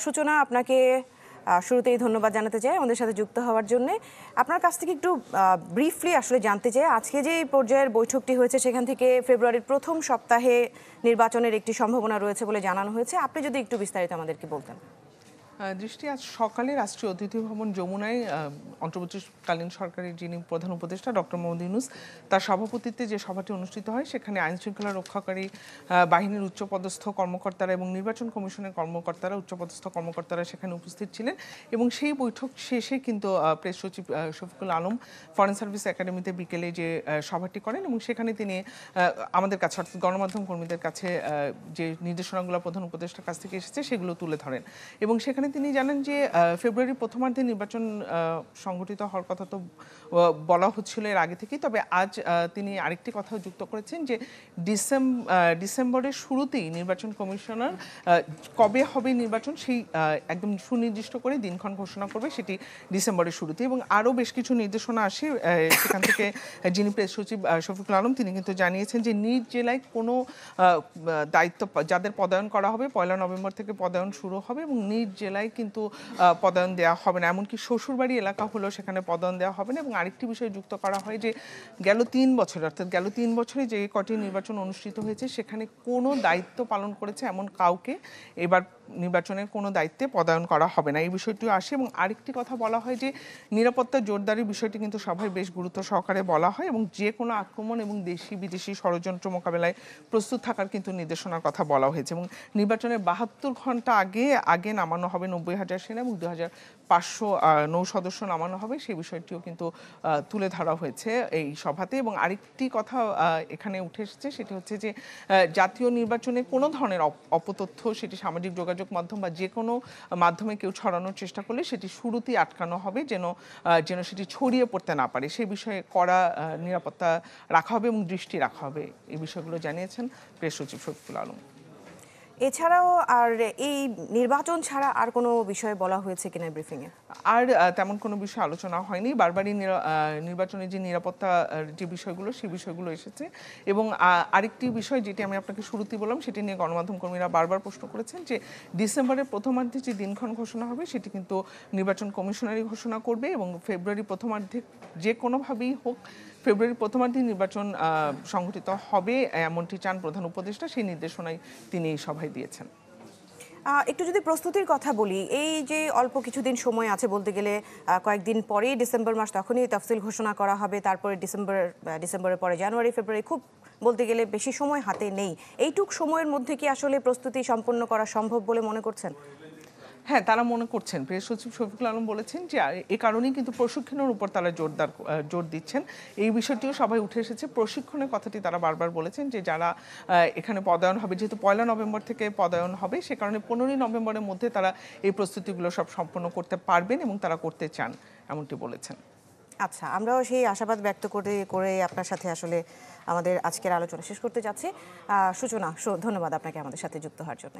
সূচনা, আপনাকে শুরুতেই ধন্যবাদ জানাতে চাই আমাদের সাথে যুক্ত হওয়ার জন্য। আপনার কাছ থেকে একটু ব্রিফলি আসলে জানতে চাই, আজকে যে পর্যায়ের বৈঠকটি হয়েছে সেখান থেকে ফেব্রুয়ারির প্রথম সপ্তাহে নির্বাচনের একটি সম্ভাবনা রয়েছে বলে জানানো হয়েছে। আপনি যদি একটু বিস্তারিত আমাদেরকে বলতেন। দৃষ্টি, আজ সকালে রাষ্ট্রীয় অতিথি ভবন যমুনায় অন্তর্বর্তীকালীন সরকারের যিনি প্রধান উপদেষ্টা ডক্টর মোহাম্মদ ইউনূস, তার সভাপতিত্বে যে সভাটি অনুষ্ঠিত হয় সেখানে আইন শৃঙ্খলা রক্ষাকারী বাহিনীর উচ্চপদস্থ কর্মকর্তারা এবং নির্বাচন কমিশনের কর্মকর্তারা, উচ্চপদস্থ কর্মকর্তারা সেখানে উপস্থিত ছিলেন। এবং সেই বৈঠক শেষে কিন্তু প্রেস সচিব শফিকুল আলম ফরেন সার্ভিস একাডেমিতে বিকেলে যে সভাটি করেন এবং সেখানে তিনি আমাদের কাছে, অর্থাৎ গণমাধ্যম কর্মীদের কাছে যে নির্দেশনাগুলো প্রধান উপদেষ্টার কাছ থেকে এসেছে সেগুলো তুলে ধরেন। এবং সেখানে তিনি জানেন যে ফেব্রুয়ারির প্রথমার্ধে নির্বাচন সংগঠিত হওয়ার কথা তো বলা হচ্ছিল এর আগে থেকেই, তবে আজ তিনি আরেকটি কথাও যুক্ত করেছেন যে ডিসেম্বরের শুরুতেই নির্বাচন কমিশনার কবে হবে নির্বাচন সেই একদম সুনির্দিষ্ট করে দিনক্ষণ ঘোষণা করবে, সেটি ডিসেম্বরের শুরুতে। এবং আরও বেশ কিছু নির্দেশনা আসে সেখান থেকে। যিনি প্রেস সচিব শফিকুল আলম তিনি কিন্তু জানিয়েছেন যে নিজ জেলায় কোনো দায়িত্ব যাদের পদায়ন করা হবে 1 নভেম্বর থেকে পদায়ন শুরু হবে এবং নিজ জেলায় কিন্তু পদায়ন দেওয়া হবে না, এমনকি শ্বশুরবাড়ি এলাকা হলেও সেখানে পদায়ন দেওয়া হবে না। এবং আরেকটি বিষয় যুক্ত করা হয় যে গেল 3 বছর, অর্থাৎ গেল 3 বছরে যে কটি নির্বাচন অনুষ্ঠিত হয়েছে সেখানে কোনো দায়িত্ব পালন করেছে এমন কাউকে এবার নির্বাচনের কোনো দায়িত্বে পদায়ন করা হবে না, এই বিষয়টিও আসে। এবং আরেকটি কথা বলা হয় যে নিরাপত্তা জোরদারির বিষয়টি কিন্তু সভায় বেশ গুরুত্ব সহকারে বলা হয় এবং যে কোনো আক্রমণ এবং দেশি বিদেশি ষড়যন্ত্র মোকাবেলায় প্রস্তুত থাকার কিন্তু নির্দেশনার কথা বলা হয়েছে। এবং নির্বাচনের 72 ঘন্টা আগে নামানো হবে 90,000 সেনা এবং 2,500 নৌ সদস্য নামানো হবে, সেই বিষয়টিও কিন্তু তুলে ধরা হয়েছে এই সভাতে। এবং আরেকটি কথা এখানে উঠে এসেছে, সেটি হচ্ছে যে জাতীয় নির্বাচনে কোনো ধরনের অপতথ্য সেটি সামাজিক যোগাযোগ মাধ্যম বা যে কোনো মাধ্যমে কেউ ছড়ানোর চেষ্টা করলে সেটি শুরুতেই আটকানো হবে, যেন সেটি ছড়িয়ে পড়তে না পারে, সেই বিষয়ে কড়া নিরাপত্তা রাখা হবে এবং দৃষ্টি রাখা হবে, এই বিষয়গুলো জানিয়েছেন প্রেস সচিব শফিকুল আলম। এছাড়াও আর এই নির্বাচন ছাড়া আর কোনো বিষয়ে বলা হয়েছে কিনা ব্রিফিংয়ে? আর তেমন কোনো বিষয় আলোচনা হয়নি। বারবারই নির্বাচনের যে নিরাপত্তা যে বিষয়গুলো সেই বিষয়গুলো এসেছে। এবং আরেকটি বিষয় যেটি আমি আপনাকে শুরুতেই বললাম, সেটি নিয়ে গণমাধ্যম কর্মীরা বারবার প্রশ্ন করেছেন যে ডিসেম্বরের প্রথমার্ধে যে দিনক্ষণ ঘোষণা হবে সেটি কিন্তু নির্বাচন কমিশনারই ঘোষণা করবে এবং ফেব্রুয়ারি প্রথমার্ধে যে কোনোভাবেই হোক ফেব্রুয়ারি প্রথমার্ধে নির্বাচন সংগঠিত হবে এমনটি চান প্রধান উপদেষ্টা, সেই নির্দেশনাই তিনি এই সভায় দিয়েছেন। একটু যদি প্রস্তুতির কথা বলি, এই যে অল্প কিছুদিন সময় আছে, বলতে গেলে কয়েকদিন পরেই ডিসেম্বর মাস, তখনই তফসিল ঘোষণা করা হবে, তারপরে ডিসেম্বরের পরে জানুয়ারি ফেব্রুয়ারি, খুব বলতে গেলে বেশি সময় হাতে নেই। এইটুক সময়ের মধ্যে কি আসলে প্রস্তুতি সম্পন্ন করা সম্ভব বলে মনে করছেন? হ্যাঁ, তারা মনে করছেন। প্রেস সচিব শফিকুল আলম বলেছেন যে এ কারণেই কিন্তু প্রশিক্ষণের উপর তারা জোর দিচ্ছেন, এই বিষয়টিও সবাই উঠে এসেছে। প্রশিক্ষণের কথাটি তারা বারবার বলেছেন যে যারা এখানে পদায়ন হবে, যেহেতু 1 নভেম্বর থেকে পদায়ন হবে, সে কারণে 15 নভেম্বরের মধ্যে তারা এই প্রস্তুতিগুলো সব সম্পন্ন করতে পারবেন এবং তারা করতে চান, এমনটি বলেছেন। আচ্ছা, আমরাও সেই আশাবাদ ব্যক্ত করে আপনার সাথে আসলে আমাদের আজকের আলোচনা শেষ করতে যাচ্ছি। সূচনা, ধন্যবাদ আপনাকে আমাদের সাথে যুক্ত হওয়ার জন্য।